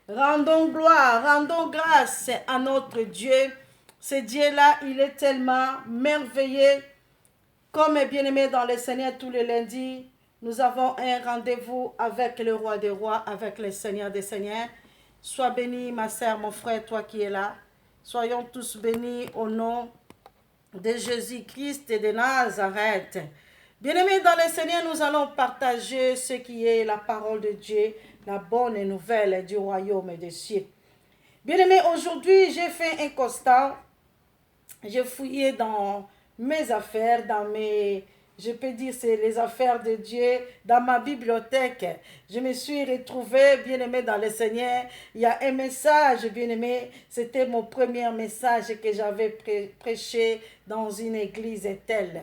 Rendons gloire, rendons grâce à notre Dieu. Ce Dieu-là, il est tellement merveilleux. Comme bien-aimé dans le Seigneur tous les lundis, nous avons un rendez-vous avec le roi des rois, avec le Seigneur des seigneurs. Sois béni, ma sœur, mon frère, toi qui es là. Soyons tous bénis au nom de Jésus-Christ et de Nazareth. Bien-aimés dans le Seigneur, nous allons partager ce qui est la parole de Dieu, la bonne nouvelle du royaume des cieux. Bien-aimés, aujourd'hui, j'ai fait un constat. J'ai fouillé dans mes affaires, je peux dire c'est les affaires de Dieu, dans ma bibliothèque. Je me suis retrouvée, bien-aimée dans le Seigneur. Il y a un message, bien-aimé, c'était mon premier message que j'avais prêché dans une église telle.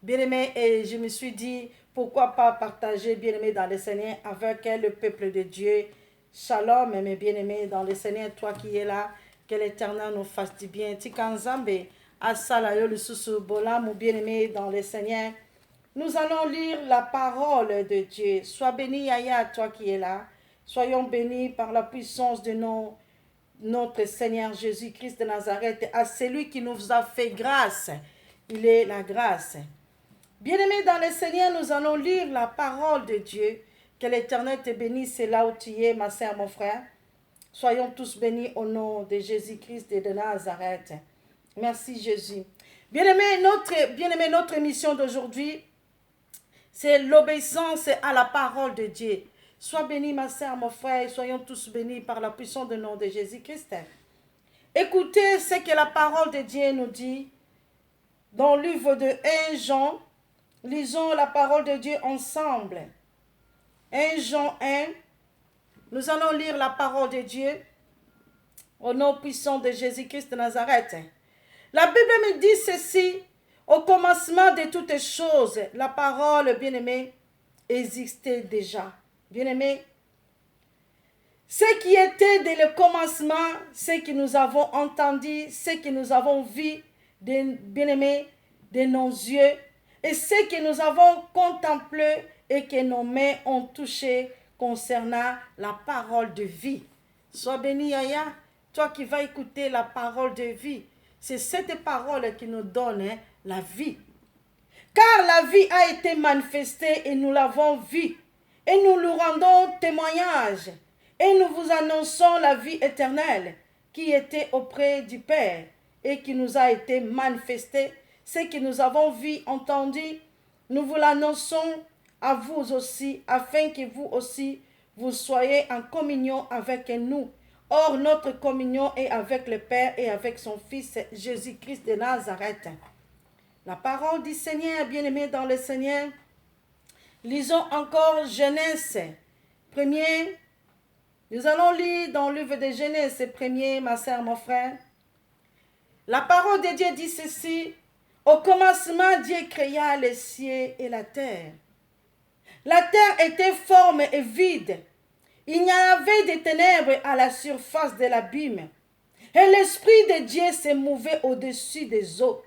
Bien-aimé, et je me suis dit, pourquoi pas partager, bien-aimé dans le Seigneur, avec le peuple de Dieu. Shalom, mes bien-aimés dans le Seigneur, toi qui es là, que l'Éternel nous fasse du bien. Tikanzambe, Asalayo le Susu Bola, mon bien-aimé dans le Seigneur. Nous allons lire la parole de Dieu. Sois béni, Yaya, toi qui es là. Soyons bénis par la puissance de notre Seigneur Jésus-Christ de Nazareth, à celui qui nous a fait grâce. Il est la grâce. Bien-aimés dans le Seigneur, nous allons lire la parole de Dieu. Que l'Éternel te bénisse là où tu es, ma sœur, mon frère. Soyons tous bénis au nom de Jésus-Christ et de Nazareth. Merci Jésus. Bien-aimé, notre mission d'aujourd'hui, c'est l'obéissance à la parole de Dieu. Sois béni, ma sœur, mon frère, et soyons tous bénis par la puissance du nom de Jésus-Christ. Écoutez ce que la parole de Dieu nous dit dans le livre de 1 Jean. Lisons la parole de Dieu ensemble. 1 Jean 1. Nous allons lire la parole de Dieu au nom puissant de Jésus-Christ de Nazareth. La Bible me dit ceci: au commencement de toutes choses, la parole, bien-aimée, existait déjà. Bien-aimé, ce qui était dès le commencement, ce que nous avons entendu, ce que nous avons vu, bien-aimé, de nos yeux, et ce que nous avons contemplé et que nos mains ont touché concernant la parole de vie. Sois béni, Yaya, toi qui vas écouter la parole de vie. C'est cette parole qui nous donne la vie. Car la vie a été manifestée et nous l'avons vue. Et nous lui rendons témoignage. Et nous vous annonçons la vie éternelle qui était auprès du Père et qui nous a été manifestée. Ce que nous avons vu, entendu, nous vous l'annonçons à vous aussi, afin que vous aussi, vous soyez en communion avec nous. Or, notre communion est avec le Père et avec son Fils Jésus-Christ de Nazareth. La parole du Seigneur, bien-aimé dans le Seigneur. Lisons encore Genèse 1er. Nous allons lire dans le livre de Genèse 1er, ma sœur, mon frère. La parole de Dieu dit ceci: au commencement, Dieu créa les cieux et la terre. La terre était forme et vide. Il y avait des ténèbres à la surface de l'abîme. Et l'Esprit de Dieu se mouvait au-dessus des eaux.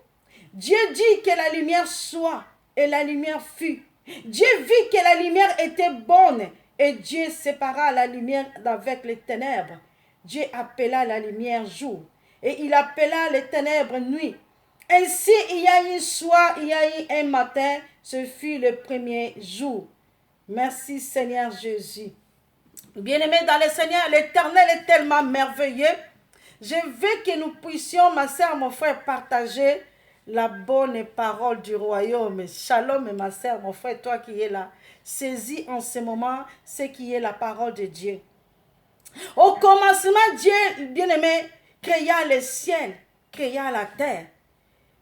Dieu dit que la lumière soit, et la lumière fut. Dieu vit que la lumière était bonne, et Dieu sépara la lumière d'avec les ténèbres. Dieu appela la lumière jour, et il appela les ténèbres nuit. Ainsi, il y a eu soir, il y a eu un matin, ce fut le premier jour. Merci Seigneur Jésus. Bien-aimés dans le Seigneur, l'Éternel est tellement merveilleux. Je veux que nous puissions, ma sœur, mon frère, partager la bonne parole du royaume. Shalom, ma sœur, mon frère, toi qui es là. Saisis en ce moment ce qui est la parole de Dieu. Au commencement, Dieu, bien-aimé, créa le ciel, créa la terre.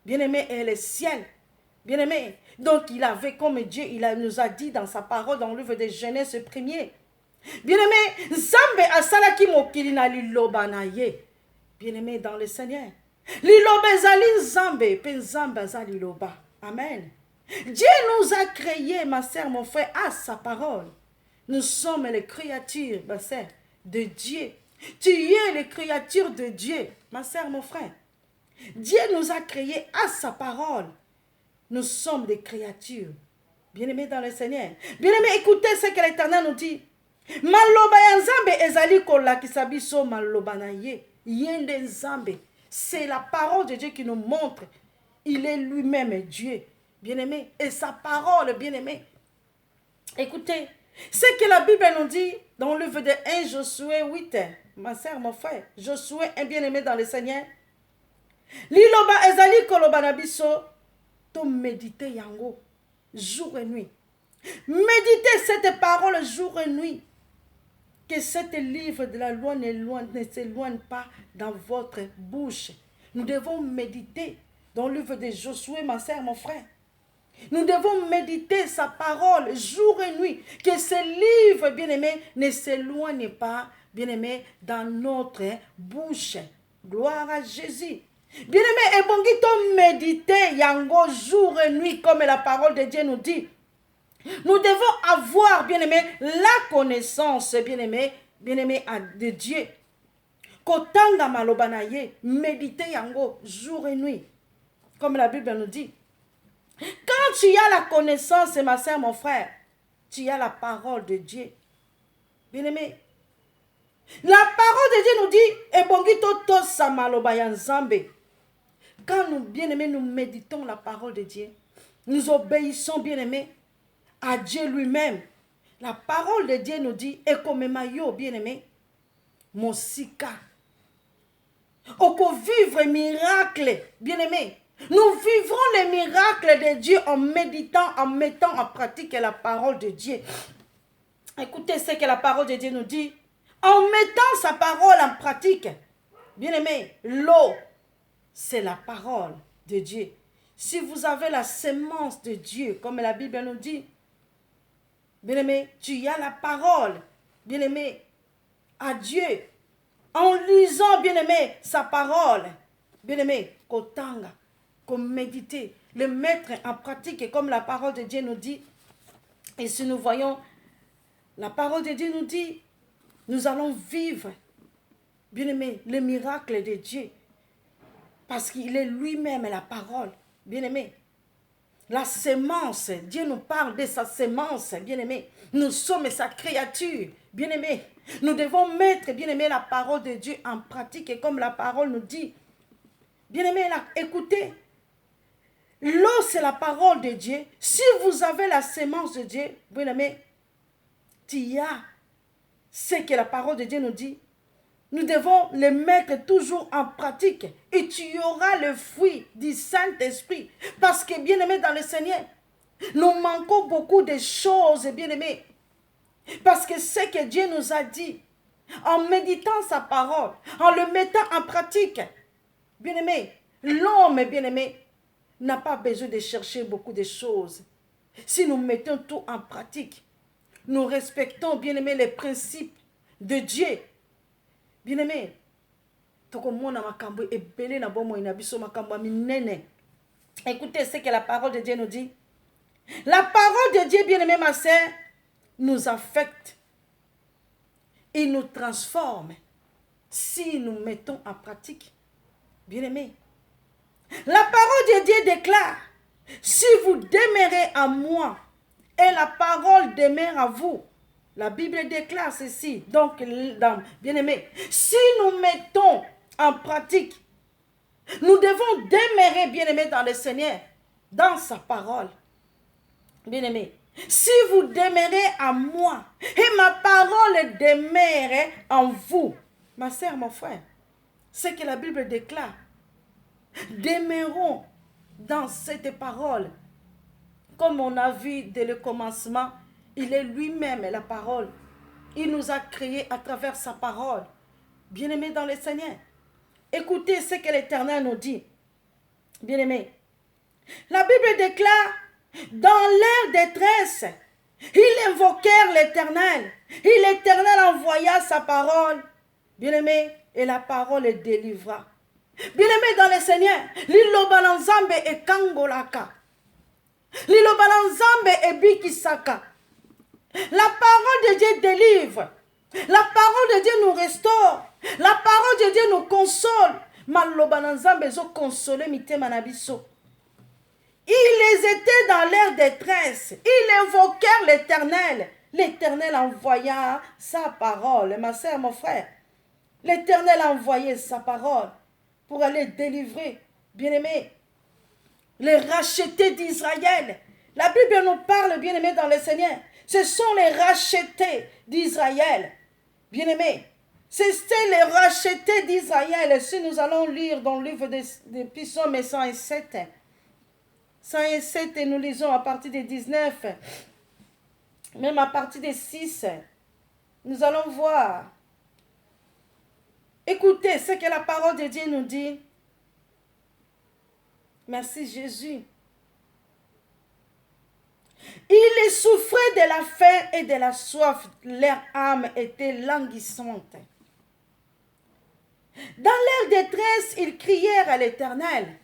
Bien-aimé, et le ciel. Bien-aimé. Donc, il avait comme Dieu, nous a dit dans sa parole, dans le livre de Genèse 1er. Bien-aimé, Nzambe asalaki mokili na liloba na ye. Bien-aimé dans le Seigneur. Liloba ezali Nzambe, pe Nzambe azali liloba. Amen. Dieu nous a créés, ma sœur, mon frère, à sa parole. Nous sommes les créatures, ma sœur, de Dieu. Tu es les créatures de Dieu, ma sœur, mon frère. Dieu nous a créés à sa parole. Nous sommes des créatures. Bien-aimés dans le Seigneur. Bien-aimés, écoutez ce que l'Éternel nous dit. Maloba ya Nzambe ezali kolakisa biso maloba na ye. Yende Nzambe. C'est la parole de Dieu qui nous montre. Il est lui-même Dieu, bien-aimé. Et sa parole, bien-aimé. Écoutez, ce que la Bible nous dit dans le livre de 1 Josué 8, ma sœur, mon frère, Josué, un bien-aimé dans le Seigneur. Liloba ezali koloba na biso, to méditer yango, jour et nuit. Méditez cette parole jour et nuit. Que cet livre de la loi ne s'éloigne pas dans votre bouche. Nous devons méditer dans le livre de Josué, ma sœur, mon frère. Nous devons méditer sa parole jour et nuit. Que ce livre, bien-aimé, ne s'éloigne pas, bien-aimé, dans notre bouche. Gloire à Jésus. Bien-aimé, et bon, qui méditer yango jour et nuit, comme la parole de Dieu nous dit. Nous devons avoir, bien-aimé, la connaissance, bien-aimé, de Dieu. Kotanga malobanaye, méditer yango jour et nuit, comme la Bible nous dit. Quand tu as la connaissance, ma soeur, mon frère, tu as la parole de Dieu. Bien-aimé, la parole de Dieu nous dit, ebongito tosa maloba ya Nzambe. Quand nous, bien-aimés, nous méditons la parole de Dieu, nous obéissons, bien-aimés, à Dieu lui-même. La parole de Dieu nous dit, ekomemayo, bien-aimé, mosika. Oko vivre miracle, bien-aimé. Nous vivrons les miracles de Dieu en méditant, en mettant en pratique la parole de Dieu. Écoutez ce que la parole de Dieu nous dit. En mettant sa parole en pratique, bien-aimé, l'eau, c'est la parole de Dieu. Si vous avez la sémence de Dieu, comme la Bible nous dit, bien-aimé, tu as la parole, bien-aimé, à Dieu. En lisant, bien-aimé, sa parole, bien-aimé, kotanga, comme méditer, le mettre en pratique, comme la parole de Dieu nous dit. Et si nous voyons, la parole de Dieu nous dit, nous allons vivre, bien-aimé, le miracle de Dieu. Parce qu'il est lui-même la parole, bien-aimé. La sémence, Dieu nous parle de sa sémence, bien-aimé. Nous sommes sa créature, bien-aimé. Nous devons mettre, bien-aimé, la parole de Dieu en pratique. Et comme la parole nous dit, bien-aimé, écoutez, l'eau, c'est la parole de Dieu. Si vous avez la sémence de Dieu, bien-aimé, tu as ce que la parole de Dieu nous dit. Nous devons le mettre toujours en pratique. Et tu auras le fruit du Saint-Esprit. Parce que, bien-aimé dans le Seigneur, nous manquons beaucoup de choses, bien-aimé. Parce que ce que Dieu nous a dit, en méditant sa parole, en le mettant en pratique, bien-aimé, l'homme, bien-aimé, n'a pas besoin de chercher beaucoup de choses. Si nous mettons tout en pratique, nous respectons, bien-aimé, les principes de Dieu. Bien-aimé, écoutez ce que la parole de Dieu nous dit. La parole de Dieu, bien-aimé, ma sœur, nous affecte. Il nous transforme si nous mettons en pratique. Bien-aimé, la parole de Dieu déclare, si vous demeurez en moi et la parole demeure en vous. La Bible déclare ceci. Donc, bien-aimé, si nous mettons en pratique, nous devons demeurer, bien-aimé, dans le Seigneur, dans sa parole. Bien-aimé, si vous demeurez en moi et ma parole demeure en vous, ma sœur, mon frère, c'est que la Bible déclare. Demeurons dans cette parole. Comme on a vu dès le commencement, il est lui-même la parole. Il nous a créés à travers sa parole. Bien-aimés dans le Seigneur, écoutez ce que l'Éternel nous dit. Bien-aimés, la Bible déclare, dans leur détresse, ils invoquèrent l'Éternel. Et l'Éternel envoya sa parole. Bien-aimés, et la parole les délivra. Bien-aimés dans le Seigneur, l'Iloba Nzambe et Kangolaka. L'Iloba Nzambe et Bikisaka. La parole de Dieu délivre. La parole de Dieu nous restaure. La parole de Dieu nous console. Maloba Nzambe zo consolé mitema na biso. Ils étaient dans leur détresse. Ils invoquèrent l'Éternel. L'Éternel envoya sa parole, ma sœur, mon frère. L'Éternel a envoyé sa parole pour aller délivrer, bien-aimés, les rachetés d'Israël. La Bible nous parle, bien-aimés, dans le Seigneur. Ce sont les rachetés d'Israël. Bien-aimés, c'était les rachetés d'Israël. Si nous allons lire dans le livre des Psaumes 107, 107, et nous lisons à partir des 19, même à partir des 6, nous allons voir. Écoutez ce que la parole de Dieu nous dit. Merci Jésus. Ils souffraient de la faim et de la soif. Leur âme était languissante. Dans leur détresse, ils crièrent à l'Éternel.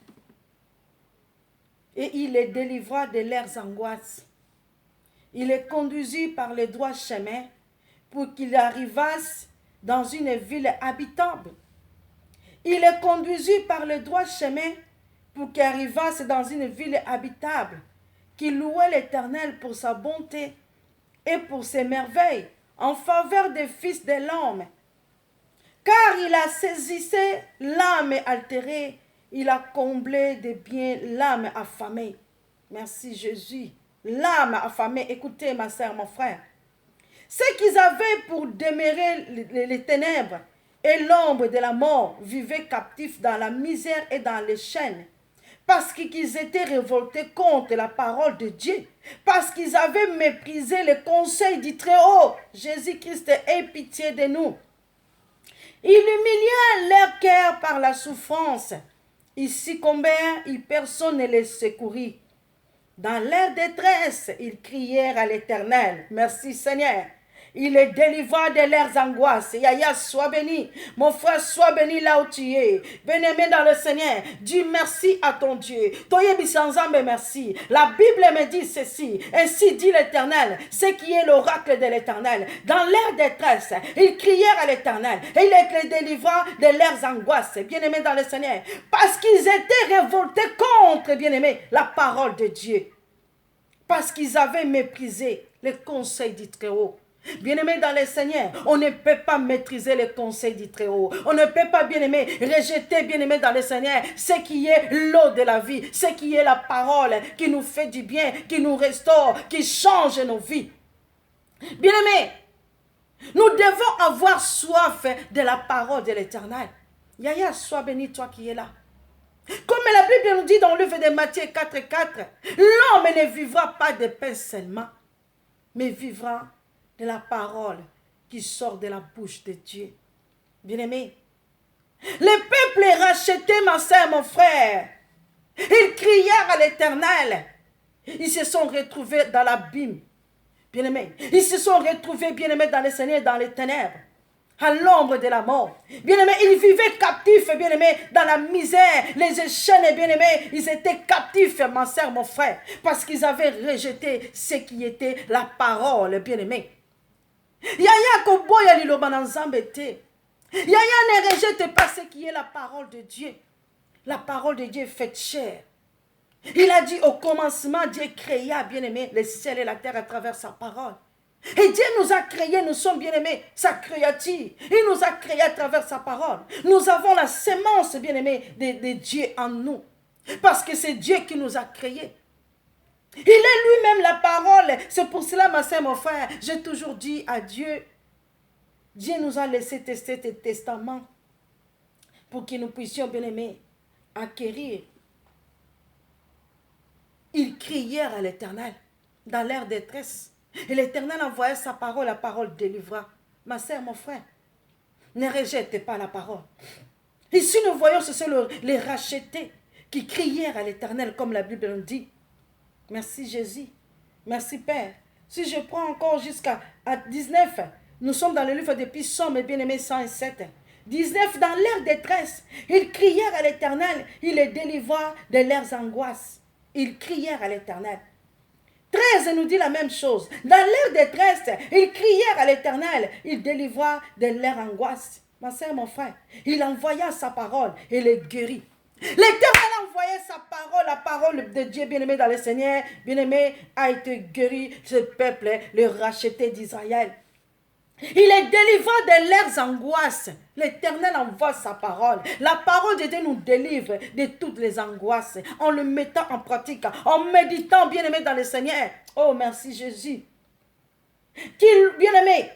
Et il les délivra de leurs angoisses. Il les conduisit par le droit chemin pour qu'ils arrivassent dans une ville habitable. Il les conduisit par le droit chemin pour qu'ils arrivassent dans une ville habitable, qui louait l'Éternel pour sa bonté et pour ses merveilles en faveur des fils de l'homme. Car il a saisissé l'âme altérée, il a comblé de biens l'âme affamée. Merci Jésus. L'âme affamée, écoutez ma sœur, mon frère. Ceux qu'ils avaient pour demeurer les ténèbres et l'ombre de la mort vivaient captifs dans la misère et dans les chaînes. Parce qu'ils étaient révoltés contre la parole de Dieu. Parce qu'ils avaient méprisé le conseil du Très-Haut. Jésus-Christ, aie pitié de nous. Il humilia leur cœur par la souffrance. Ils succombèrent et personne ne les secourit. Dans leur détresse, ils crièrent à l'Éternel. Merci Seigneur. Il les délivra de leurs angoisses. Yaya, sois béni. Mon frère, sois béni là où tu es. Bien-aimé dans le Seigneur, dis merci à ton Dieu. Merci. La Bible me dit ceci. Ainsi dit l'Éternel, ce qui est l'oracle de l'Éternel. Dans leur détresse, ils crièrent à l'Éternel. Et il les délivra de leurs angoisses. Bien-aimé dans le Seigneur. Parce qu'ils étaient révoltés contre, bien-aimé, la parole de Dieu. Parce qu'ils avaient méprisé les conseils du Très-Haut. Bien-aimé dans le Seigneur, on ne peut pas maîtriser les conseils du Très-Haut. On ne peut pas, bien-aimé, rejeter, bien-aimé dans le Seigneur, ce qui est l'eau de la vie, ce qui est la parole qui nous fait du bien, qui nous restaure, qui change nos vies. Bien-aimé, nous devons avoir soif de la parole de l'Éternel. Yaya, sois béni, toi qui es là. Comme la Bible nous dit dans le livre de Matthieu 4:4, l'homme ne vivra pas de pain seulement, mais vivra de la parole qui sort de la bouche de Dieu. Bien-aimé, le peuple est racheté, ma soeur, mon frère. Ils crièrent à l'Éternel. Ils se sont retrouvés dans l'abîme. Bien-aimé, ils se sont retrouvés, bien-aimé, dans le Seigneur, dans les ténèbres, à l'ombre de la mort. Bien-aimé, ils vivaient captifs, bien-aimé, dans la misère, les chaînes, bien-aimé, ils étaient captifs, ma soeur, mon frère, parce qu'ils avaient rejeté ce qui était la parole, bien-aimé. Yaya koboya liloba na nzambe te. Yaya ne rejette pas ce qui est la parole de Dieu. La parole de Dieu est faite chair. Il a dit au commencement, Dieu créa, bien-aimé, les ciels et la terre à travers sa parole. Et Dieu nous a créés, nous sommes bien-aimés, sa créature. Il nous a créés à travers sa parole. Nous avons la sémence, bien-aimé, de Dieu en nous. Parce que c'est Dieu qui nous a créés. Il est lui-même la parole. C'est pour cela, ma soeur, mon frère, j'ai toujours dit à Dieu, Dieu nous a laissé tester tes testaments pour que nous puissions, bien-aimés, acquérir. Ils crièrent à l'Éternel dans leur détresse. Et l'Éternel envoya sa parole, la parole délivra. Ma soeur, mon frère, ne rejette pas la parole. Ici, nous voyons, ce sont les rachetés qui crièrent à l'Éternel, comme la Bible nous dit. Merci Jésus. Merci Père. Si je prends encore jusqu'à 19, nous sommes dans le livre des Psaumes, bien-aimés 107. 19, dans leur détresse, ils crièrent à l'Éternel, il les délivra de leurs angoisses. Ils crièrent à l'Éternel. 13 nous dit la même chose. Dans leur détresse, ils crièrent à l'Éternel, il délivra de leur angoisse. Ma soeur, mon frère, il envoya sa parole et les guérit. L'Éternel a envoyé sa parole, la parole de Dieu, bien-aimé dans le Seigneur, bien-aimé, a été guéri, ce peuple, le racheté d'Israël. Il est délivrant de leurs angoisses. L'Éternel envoie sa parole. La parole de Dieu nous délivre de toutes les angoisses en le mettant en pratique, en méditant, bien-aimé dans le Seigneur. Oh, merci Jésus. Bien-aimé,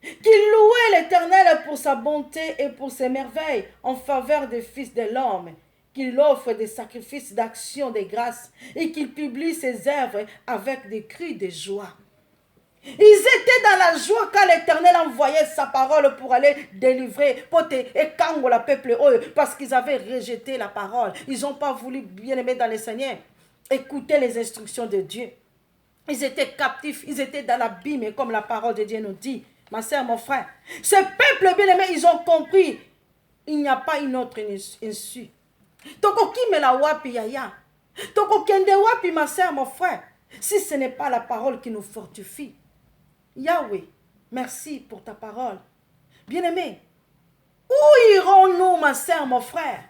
qu'il louait l'Éternel pour sa bonté et pour ses merveilles en faveur des fils de l'homme, qu'il offre des sacrifices d'action de grâce et qu'il publie ses œuvres avec des cris de joie. Ils étaient dans la joie quand l'Éternel envoyait sa parole pour aller délivrer le peuple parce qu'ils avaient rejeté la parole. Ils n'ont pas voulu, bien aimer dans le Seigneur, écouter les instructions de Dieu. Ils étaient captifs, ils étaient dans l'abîme, comme la parole de Dieu nous dit. Ma soeur, mon frère, ce peuple bien-aimé, ils ont compris, il n'y a pas une autre issue. Toko ki me la wapi yaya. Toko kende wapi, ma soeur, mon frère, si ce n'est pas la parole qui nous fortifie. Yahweh, merci pour ta parole. Bien-aimé, où irons-nous, ma soeur, mon frère?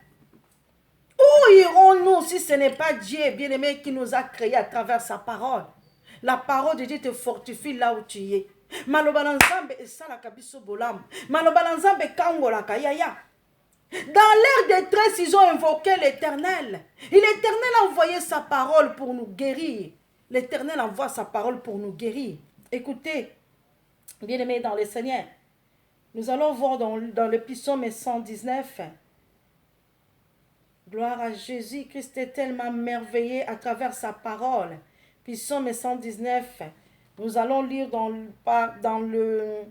Où irons-nous si ce n'est pas Dieu, bien-aimé, qui nous a créés à travers sa parole? La parole de Dieu te fortifie là où tu es. Malobalanzambe esala kabiso bolam. Malobalanzambe kangola kayaya. Dans leur détresse, ils ont invoqué l'Éternel. Et l'Éternel a envoyé sa parole pour nous guérir. L'Éternel envoie sa parole pour nous guérir. Écoutez, bien-aimés dans le Seigneur, nous allons voir dans le psaume 119. Gloire à Jésus, Christ est tellement merveilleux à travers sa parole. Psaume 119, nous allons lire dans le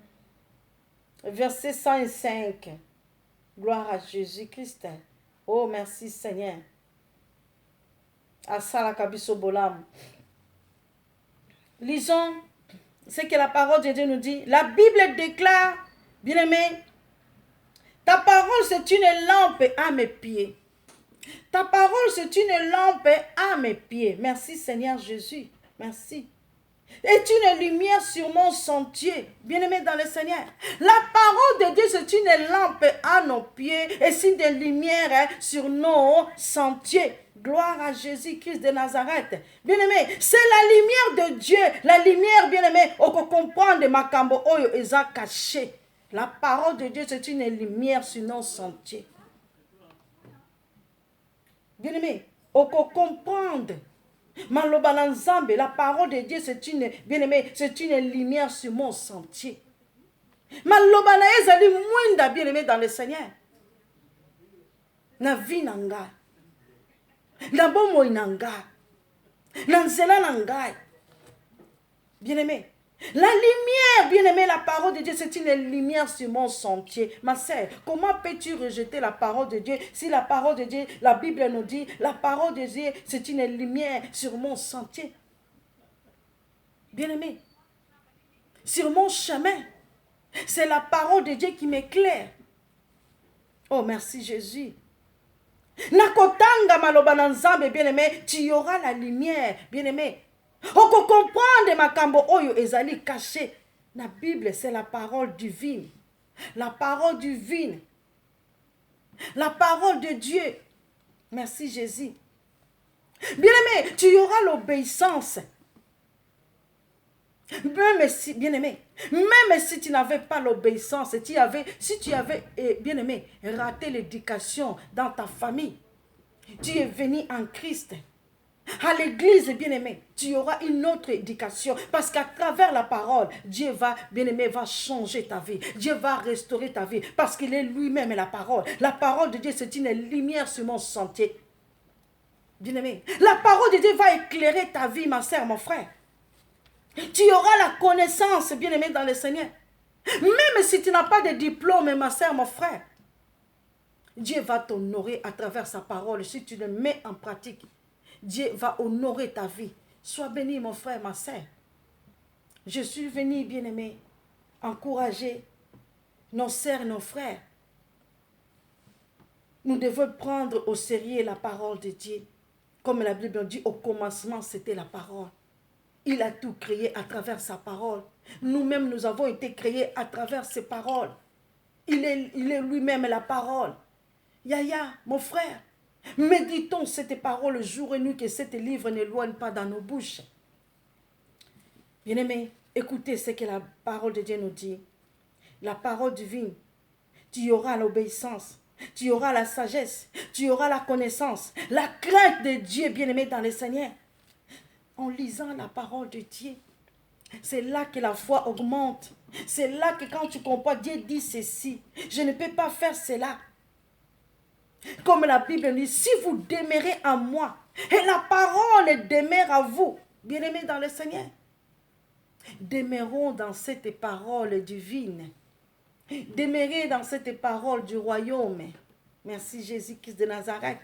verset 105. Gloire à Jésus-Christ. Oh, merci Seigneur. Asala kabiso bolam. Lisons ce que la parole de Dieu nous dit. La Bible déclare, bien-aimé, ta parole c'est une lampe à mes pieds. Ta parole c'est une lampe à mes pieds. Merci Seigneur Jésus. Merci. Est une lumière sur mon sentier. Bien-aimé dans le Seigneur. La parole de Dieu c'est une lampe à nos pieds et c'est une lumière sur nos sentiers. Gloire à Jésus-Christ de Nazareth. Bien-aimé, c'est la lumière de Dieu. La lumière, bien-aimé, on peut comprendre Makambo Oyo Eza caché. La parole de Dieu, c'est une lumière sur nos sentiers. Bien-aimé, on peut comprendre. Malobalanzambe, la parole de Dieu, c'est une, bien-aimé, c'est une lumière sur mon sentier. Malobalaeza li mwinda, bien-aimé, dans le Seigneur. Na vie nanga. Na bomo inanga. Na nzela nangai. Bien-aimé. La lumière, bien-aimé, la parole de Dieu, c'est une lumière sur mon sentier. Ma sœur, comment peux-tu rejeter la parole de Dieu si la parole de Dieu, la Bible nous dit, la parole de Dieu, c'est une lumière sur mon sentier. Bien-aimé, sur mon chemin, c'est la parole de Dieu qui m'éclaire. Oh, merci Jésus. Nakotanga malobananzambe, bien-aimé, tu y auras la lumière, bien-aimé. On peut comprendre makambo oyo ezali caché. La Bible, c'est la parole divine. La parole divine. La parole de Dieu. Merci Jésus. Bien-aimé, tu y auras l'obéissance. Même si, bien-aimé, même si tu n'avais pas l'obéissance, si tu avais, bien-aimé, raté l'éducation dans ta famille, tu es venu en Christ. À l'église, bien-aimé, tu auras une autre éducation. Parce qu'à travers la parole, Dieu va, bien-aimé, va changer ta vie. Dieu va restaurer ta vie. Parce qu'il est lui-même la parole. La parole de Dieu, c'est une lumière sur mon sentier. Bien-aimé, la parole de Dieu va éclairer ta vie, ma soeur, mon frère. Tu auras la connaissance, bien-aimé, dans le Seigneur. Même si tu n'as pas de diplôme, ma soeur, mon frère, Dieu va t'honorer à travers sa parole si tu le mets en pratique. Dieu va honorer ta vie. Sois béni, mon frère, ma soeur. Je suis venu, bien-aimé, encourager nos sœurs, nos frères. Nous devons prendre au sérieux la parole de Dieu. Comme la Bible dit, au commencement, c'était la parole. Il a tout créé à travers sa parole. Nous-mêmes, nous avons été créés à travers ses paroles. Il est lui-même la parole. Yaya, mon frère, méditons cette parole jour et nuit, que cette livre n'éloigne pas dans nos bouches. Bien-aimés, écoutez ce que la parole de Dieu nous dit. La parole divine, tu auras l'obéissance, tu auras la sagesse, tu auras la connaissance, la crainte de Dieu, bien-aimé dans le Seigneur. En lisant la parole de Dieu, c'est là que la foi augmente. C'est là que quand tu comprends, Dieu dit ceci, je ne peux pas faire cela. Comme la Bible dit, si vous demeurez en moi, et la parole demeure à vous, bien-aimés dans le Seigneur, demeurons dans cette parole divine. Demeurez dans cette parole du royaume. Merci Jésus-Christ de Nazareth.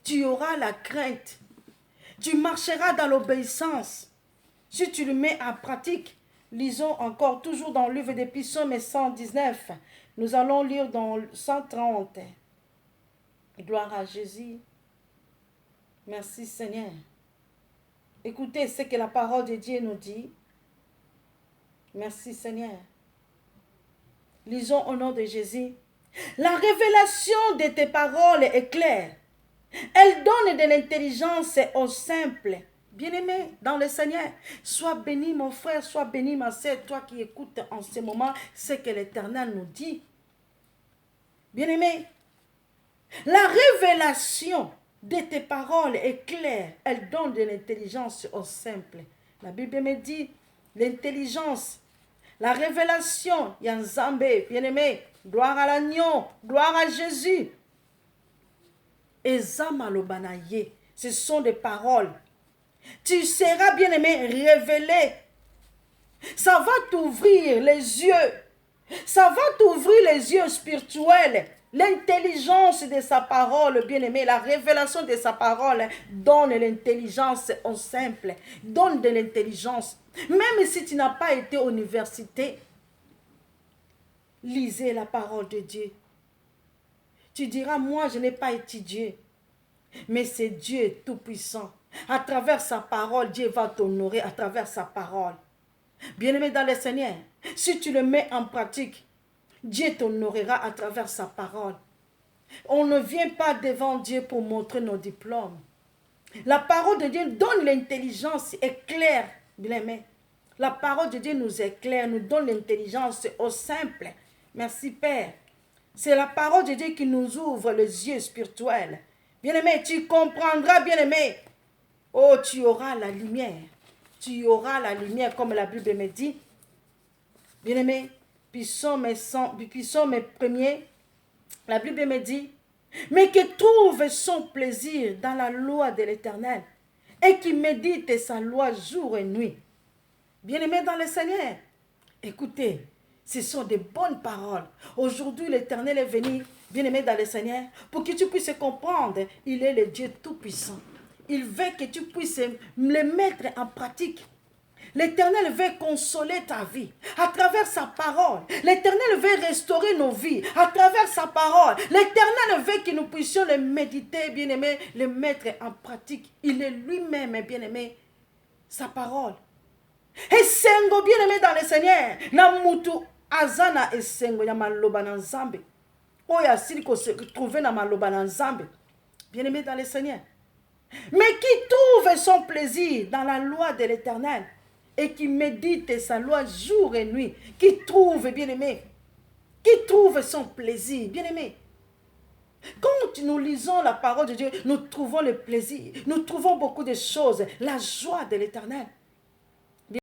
Tu auras la crainte. Tu marcheras dans l'obéissance. Si tu le mets en pratique, lisons encore toujours dans le livre des Psaumes 119. Nous allons lire dans 130. Gloire à Jésus. Merci Seigneur. Écoutez ce que la parole de Dieu nous dit. Merci Seigneur. Lisons au nom de Jésus. La révélation de tes paroles est claire. Elle donne de l'intelligence aux simples. Bien-aimé dans le Seigneur, sois béni mon frère, sois béni ma sœur, toi qui écoutes en ce moment ce que l'Éternel nous dit. Bien-aimé, la révélation de tes paroles est claire. Elle donne de l'intelligence aux simples. La Bible me dit, l'intelligence, la révélation, Yanzambé, bien-aimé, gloire à l'agneau, gloire à Jésus. Et Zamalobanaye, ce sont des paroles. Tu seras, bien-aimé, révélé. Ça va t'ouvrir les yeux. Ça va t'ouvrir les yeux spirituels. L'intelligence de sa parole, bien-aimé, la révélation de sa parole donne l'intelligence au simple. Donne de l'intelligence. Même si tu n'as pas été à l'université, lisez la parole de Dieu. Tu diras, moi je n'ai pas étudié. Mais c'est Dieu tout-puissant. À travers sa parole, Dieu va t'honorer à travers sa parole. Bien-aimé dans le Seigneur, si tu le mets en pratique, Dieu t'honorera à travers sa parole. On ne vient pas devant Dieu pour montrer nos diplômes. La parole de Dieu donne l'intelligence, éclaire, bien-aimé. La parole de Dieu nous éclaire, nous donne l'intelligence au simple. Merci Père. C'est la parole de Dieu qui nous ouvre les yeux spirituels. Bien-aimé, tu comprendras, bien-aimé. Oh, tu auras la lumière. Tu auras la lumière, comme la Bible me dit. Bien-aimé, Psaume 1er, la Bible me dit, mais qui trouve son plaisir dans la loi de l'Éternel et qui médite sa loi jour et nuit. Bien-aimé dans le Seigneur, écoutez, ce sont des bonnes paroles. Aujourd'hui, l'Éternel est venu, bien-aimé dans le Seigneur, pour que tu puisses comprendre, il est le Dieu tout-puissant. Il veut que tu puisses le mettre en pratique. L'Éternel veut consoler ta vie à travers sa parole. L'Éternel veut restaurer nos vies à travers sa parole. L'Éternel veut que nous puissions le méditer, bien-aimé, le mettre en pratique. Il est lui-même, bien-aimé, sa parole. Et sengo, bien-aimé dans le Seigneur, na mutu azana et sengo ya maloba na nzambe. Oya sili ko se trouver na maloba na nzambe. Bien-aimé dans le Seigneur. Mais qui trouve son plaisir dans la loi de l'Éternel et qui médite sa loi jour et nuit, qui trouve, bien-aimé, qui trouve son plaisir, bien-aimé. Quand nous lisons la parole de Dieu, nous trouvons le plaisir, nous trouvons beaucoup de choses, la joie de l'Éternel.